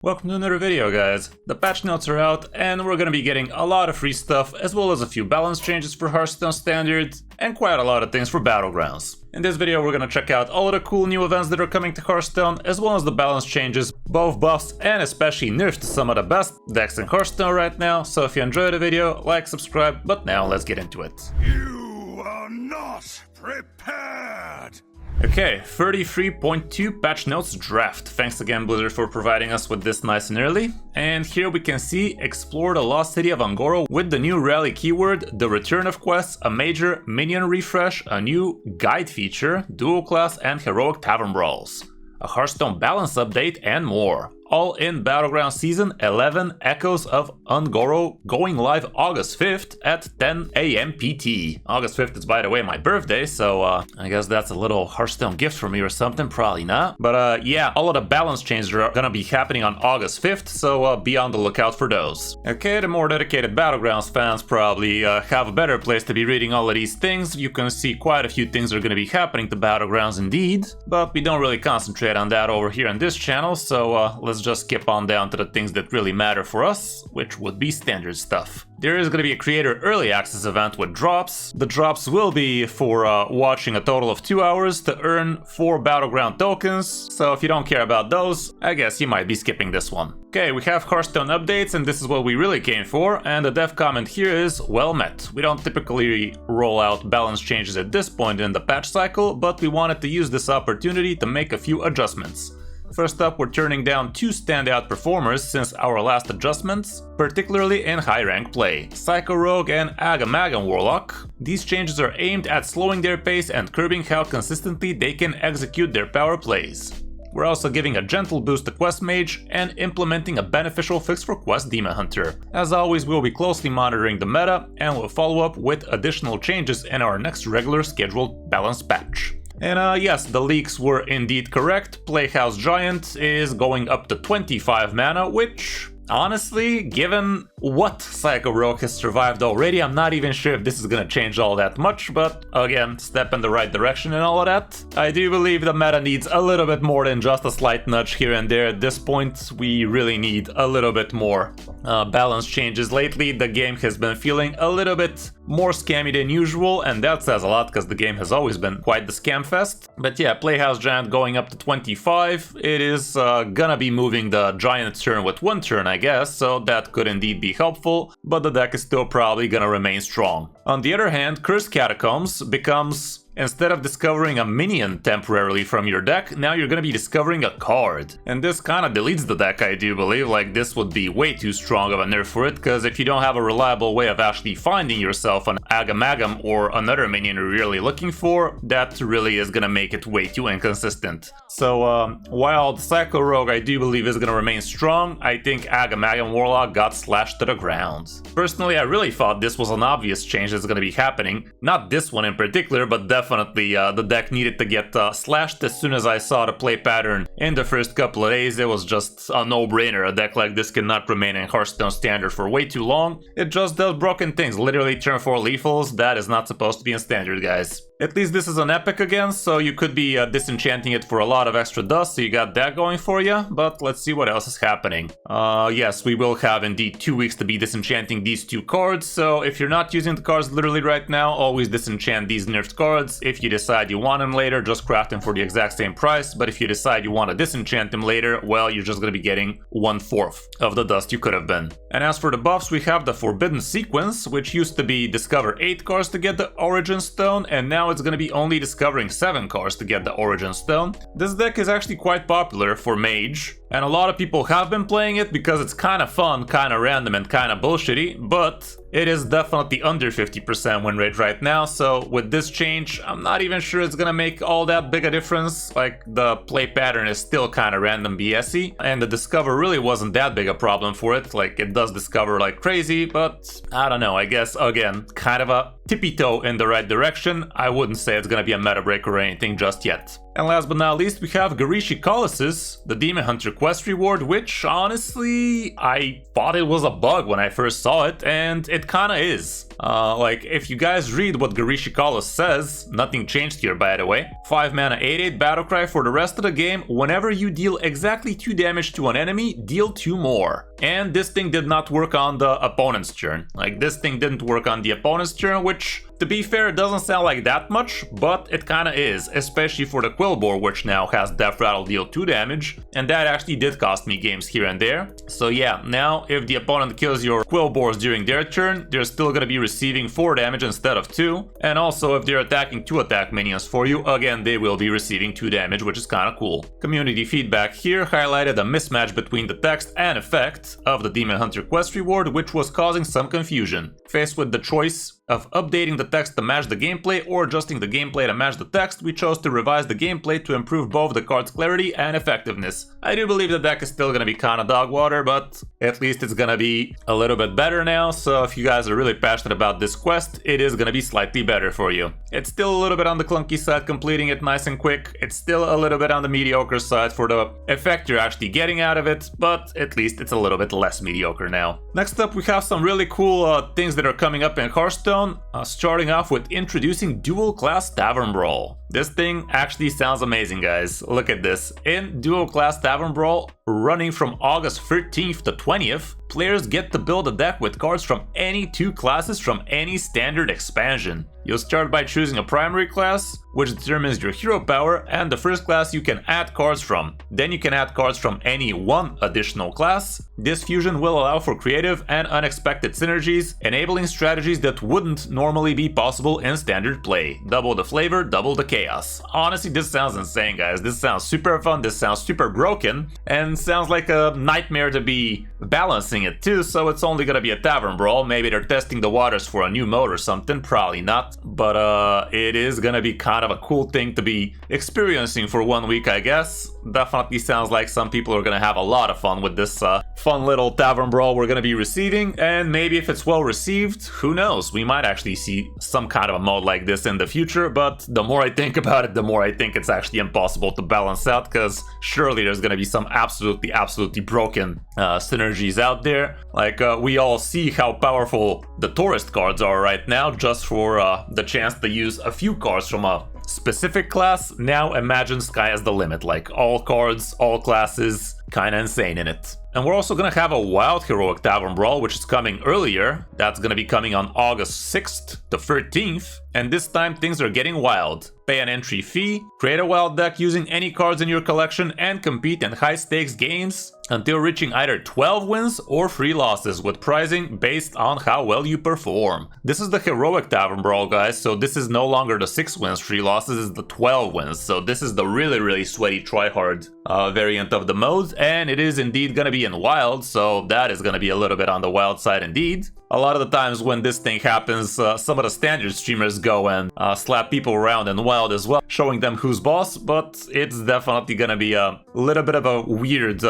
Welcome to another video, guys. The patch notes are out and we're gonna be getting a lot of free stuff as well as a few balance changes for Hearthstone Standard and quite a lot of things for Battlegrounds. In this video we're gonna check out all of the cool new events that are coming to Hearthstone as well as the balance changes, both buffs and especially nerfs to some of the best decks in Hearthstone right now. So if you enjoyed the video, like, subscribe, but now let's get into it. You are not prepared! Okay, 33.2 patch notes draft. Thanks again Blizzard for providing us with this nice and early. And here we can see explore the lost city of Un'Goro with the new rally keyword, the return of quests, a major minion refresh, a new guide feature, dual class and heroic tavern brawls, a Hearthstone balance update and more. All in Battleground Season 11 Echoes of Un'Goro going live August 5th at 10 AM PT. August 5th is, by the way, my birthday, so I guess that's a little Hearthstone gift for me or something, probably not. But yeah, all of the balance changes are gonna be happening on August 5th, so be on the lookout for those. Okay, the more dedicated Battlegrounds fans probably have a better place to be reading all of these things. You can see quite a few things are gonna be happening to Battlegrounds indeed, but we don't really concentrate on that over here on this channel, so let's just skip on down to the things that really matter for us, which would be standard stuff. There is going to be a creator early access event with drops. The drops will be for watching a total of 2 hours to earn 4 Battleground tokens, so if you don't care about those, I guess you might be skipping this one. Okay, we have Hearthstone updates and this is what we really came for, and the dev comment here is well met. We don't typically roll out balance changes at this point in the patch cycle, but we wanted to use this opportunity to make a few adjustments. First up, we're turning down 2 standout performers since our last adjustments, particularly in high rank play, Psycho Rogue and Agamagam Warlock. These changes are aimed at slowing their pace and curbing how consistently they can execute their power plays. We're also giving a gentle boost to Quest Mage and implementing a beneficial fix for Quest Demon Hunter. As always, we'll be closely monitoring the meta and we'll follow up with additional changes in our next regular scheduled balance patch. And yes, the leaks were indeed correct. Playhouse Giant is going up to 25 mana, which, honestly, given what Psycho Rogue has survived already, I'm not even sure if this is gonna change all that much, but again, step in the right direction and all of that. I do believe the meta needs a little bit more than just a slight nudge here and there. At this point, we really need a little bit more balance changes. Lately, the game has been feeling a little bit more scammy than usual, and that says a lot because the game has always been quite the scam fest. But yeah, Playhouse Giant going up to 25, it is gonna be moving the Giant turn with 1 turn, I guess, so that could indeed be helpful, but the deck is still probably gonna remain strong. On the other hand, Cursed Catacombs becomes, instead of discovering a minion temporarily from your deck, now you're gonna be discovering a card. And this kinda deletes the deck, I do believe. Like, this would be way too strong of a nerf for it, because if you don't have a reliable way of actually finding yourself an Agamagam or another minion you're really looking for, that really is gonna make it way too inconsistent. So while the Psycho Rogue I do believe is gonna remain strong, I think Agamagam Warlock got slashed to the ground. Personally, I really thought this was an obvious change that's gonna be happening. Not this one in particular, but definitely the deck needed to get slashed as soon as I saw the play pattern in the first couple of days. It was just a no-brainer. A deck like this cannot remain in Hearthstone Standard for way too long. It just does broken things, literally turn 4 lethals. That is not supposed to be in Standard, guys. At least this is an epic again, so you could be disenchanting it for a lot of extra dust, so you got that going for you, but let's see what else is happening. Yes, we will have indeed 2 weeks to be disenchanting these 2 cards, so if you're not using the cards literally right now, always disenchant these nerfed cards. If you decide you want them later, just craft them for the exact same price, but if you decide you want to disenchant them later, well, you're just going to be getting 1/4 of the dust you could have been. And as for the buffs, we have the Forbidden Sequence, which used to be discover 8 cards to get the Origin Stone, and now it's going to be only discovering 7 cards to get the Origin Stone. This deck is actually quite popular for Mage, and a lot of people have been playing it because it's kind of fun, kind of random, and kind of bullshitty, but it is definitely under 50% win rate right now, so with this change, I'm not even sure it's gonna make all that big a difference. Like, the play pattern is still kind of random BSy, and the discover really wasn't that big a problem for it. Like, it does discover like crazy, but I don't know, I guess, again, kind of a tippy toe in the right direction. I wouldn't say it's gonna be a meta break or anything just yet. And last but not least, we have Garishi Colossus, the Demon Hunter quest reward, which honestly, I thought it was a bug when I first saw it, and it kinda is. Like, if you guys read what Garishi Colossus says, nothing changed here by the way. 5 mana 8/8 battlecry for the rest of the game. Whenever you deal exactly 2 damage to an enemy, deal 2 more. And this thing did not work on the opponent's turn. Like, this thing didn't work on the opponent's turn, which, to be fair, it doesn't sound like that much, but it kinda is, especially for the Quillbore, which now has Death Rattle deal 2 damage, and that actually did cost me games here and there. So yeah, now if the opponent kills your Quillbores during their turn, they're still gonna be receiving 4 damage instead of 2, and also if they're attacking 2 attack minions for you, again they will be receiving 2 damage, which is kinda cool. Community feedback here highlighted a mismatch between the text and effect of the Demon Hunter quest reward, which was causing some confusion. Faced with the choice of updating the text to match the gameplay or adjusting the gameplay to match the text, we chose to revise the gameplay to improve both the card's clarity and effectiveness. I do believe the deck is still gonna be kinda dog water, but at least it's gonna be a little bit better now, so if you guys are really passionate about this quest, it is gonna be slightly better for you. It's still a little bit on the clunky side, completing it nice and quick. It's still a little bit on the mediocre side for the effect you're actually getting out of it, but at least it's a little bit less mediocre now. Next up, we have some really cool things that are coming up in Hearthstone. Starting off with introducing dual class Tavern Brawl. This thing actually sounds amazing, guys. Look at this. In dual class Tavern Brawl, running from August 13th to 20th, players get to build a deck with cards from any 2 classes from any standard expansion. You'll start by choosing a primary class, which determines your hero power, and the first class you can add cards from. Then you can add cards from any 1 additional class. This fusion will allow for creative and unexpected synergies, enabling strategies that wouldn't normally be possible in standard play. Double the flavor, double the chaos. Honestly, this sounds insane, guys. This sounds super fun, this sounds super broken, and sounds like a nightmare to be balancing it too, so it's only gonna be a Tavern Brawl. Maybe they're testing the waters for a new mode or something, probably not. But it is gonna be kind of a cool thing to be experiencing for 1 week, I guess. Definitely sounds like some people are gonna have a lot of fun with this fun little Tavern Brawl we're gonna be receiving, and maybe if it's well received, who knows, we might actually see some kind of a mode like this in the future, but the more I think about it, the more I think it's actually impossible to balance out, because surely there's gonna be some absolutely broken synergies out there. Like, we all see how powerful the tourist cards are right now, just for the chance to use a few cards from a specific class. Now imagine sky as the limit, like all cards, all classes, kinda insane in it. And we're also gonna have a Wild Heroic Tavern Brawl, which is coming earlier. That's gonna be coming on August 6th to 13th, and this time things are getting wild. Pay an entry fee, create a wild deck using any cards in your collection, and compete in high stakes games until reaching either 12 wins or 3 losses, with pricing based on how well you perform. This is the Heroic Tavern Brawl, guys, so this is no longer the 6 wins, 3 losses, it's the 12 wins. So this is the really sweaty tryhard variant of the mode, and it is indeed gonna be in wild, so that is gonna be a little bit on the wild side indeed. A lot of the times when this thing happens, some of the standard streamers go and slap people around in wild as well, showing them who's boss, but it's definitely gonna be a little bit of a weird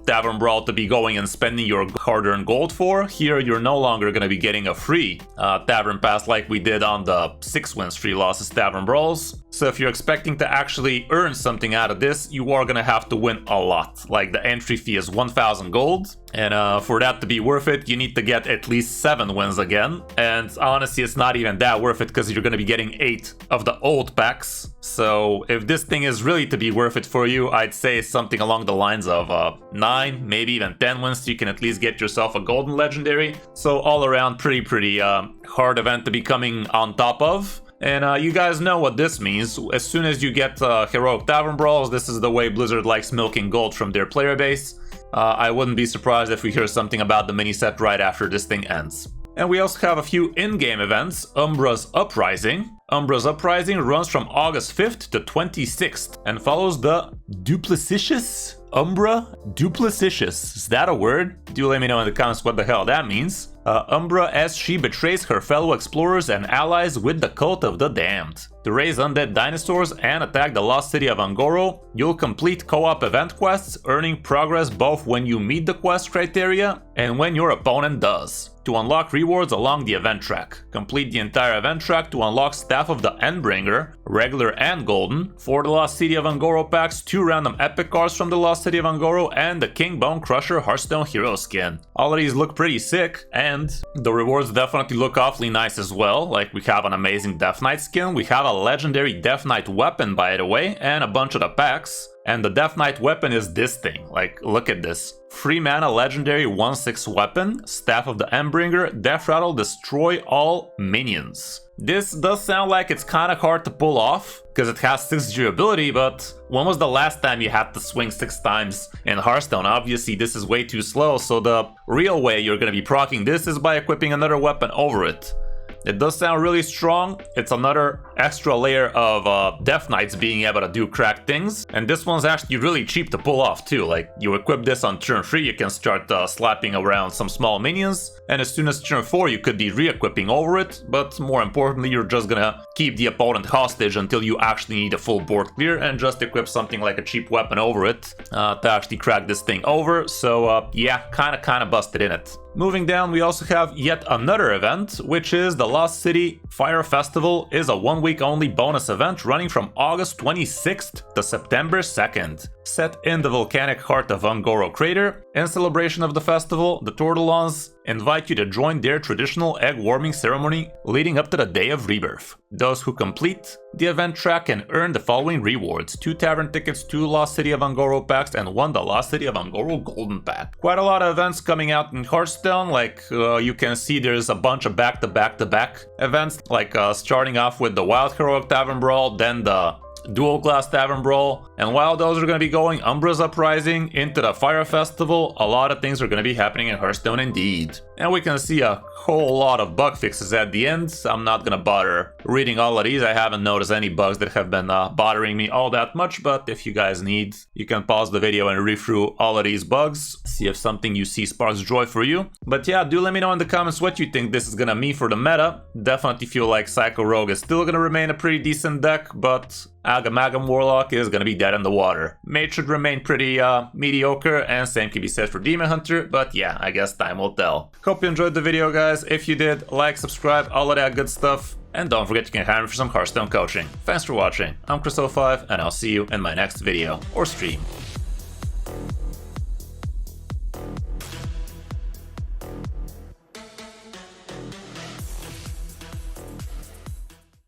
Tavern Brawl to be going and spending your hard-earned gold for. Here, you're no longer gonna be getting a free Tavern Pass like we did on the 6 wins, 3 losses Tavern Brawls. So if you're expecting to actually earn something out of this, you are gonna have to win a lot. Like, the entry fee is 1,000 gold, and for that to be worth it, you need to get at least 7 wins again. And honestly, it's not even that worth it, because you're gonna be getting 8 of the old packs. So if this thing is really to be worth it for you, I'd say something along the lines of 9, maybe even 10 wins, so you can at least get yourself a golden legendary. So all around, pretty hard event to be coming on top of. And you guys know what this means. As soon as you get Heroic Tavern Brawls, this is the way Blizzard likes milking gold from their player base. I wouldn't be surprised if we hear something about the mini set right after this thing ends. And we also have a few in-game events. Umbra's Uprising. Umbra's Uprising runs from August 5th to 26th and follows the Duplicitious Umbra? Duplicitious. Is that a word? Do let me know in the comments what the hell that means. Umbra, as she betrays her fellow explorers and allies with the Cult of the Damned. To raise undead dinosaurs and attack the lost city of Angoro, you'll complete co-op event quests, earning progress both when you meet the quest criteria and when your opponent does. To unlock rewards along the event track. Complete the entire event track to unlock stat Staff of the Endbringer, regular and golden, for the Lost City of Un'Goro packs, 2 random epic cards from the Lost City of Un'Goro, and the King Bone Crusher Hearthstone hero skin. All of these look pretty sick, and the rewards definitely look awfully nice as well. Like, we have an amazing Death Knight skin, we have a legendary Death Knight weapon by the way, and a bunch of the packs. And the Death Knight weapon is this thing, like, look at this. 3 mana legendary 1/6 weapon, Staff of the Endbringer, Death Rattle, destroy all minions. This does sound like it's kinda hard to pull off, because it has 6 durability, but when was the last time you had to swing 6 times in Hearthstone? Obviously this is way too slow, so the real way you're gonna be proccing this is by equipping another weapon over it. It does sound really strong. It's another extra layer of Death Knights being able to do crack things. And this one's actually really cheap to pull off too. Like, you equip this on turn 3, you can start slapping around some small minions. And as soon as turn 4, you could be re-equipping over it. But more importantly, you're just gonna keep the opponent hostage until you actually need a full board clear and just equip something like a cheap weapon over it to actually crack this thing over. So yeah, kinda busted in it. Moving down, we also have yet another event, which is the Lost City Fire Festival. Is a 1-week only bonus event running from August 26th to September 2nd. Set in the volcanic heart of Un'Goro Crater. In celebration of the festival, the Tortolans invite you to join their traditional egg warming ceremony leading up to the Day of Rebirth. Those who complete the event track can earn the following rewards: 2 Tavern tickets, 2 Lost City of Un'Goro packs, and 1 the Lost City of Un'Goro golden pack. Quite a lot of events coming out in Hearthstone. Like, you can see there's a bunch of back-to-back-to-back events, like starting off with the Wild Heroic Tavern Brawl, then the Dual Class Tavern Brawl, and while those are going to be going, Umbra's Uprising into the Fire Festival, a lot of things are going to be happening in Hearthstone indeed. And we can see a whole lot of bug fixes at the end. I'm not going to bother reading all of these. I haven't noticed any bugs that have been bothering me all that much, but if you guys need, you can pause the video and read through all of these bugs, see if something you see sparks joy for you. But yeah, do let me know in the comments what you think this is going to mean for the meta. Definitely feel like Psycho Rogue is still going to remain a pretty decent deck, but Agamagam Warlock is gonna be dead in the water. Mage should remain pretty mediocre, and same can be said for Demon Hunter, but yeah, I guess time will tell. Hope you enjoyed the video, guys. If you did, like, subscribe, all of that good stuff. And don't forget you can hire me for some Hearthstone coaching. Thanks for watching. I'm Kris05, and I'll see you in my next video or stream.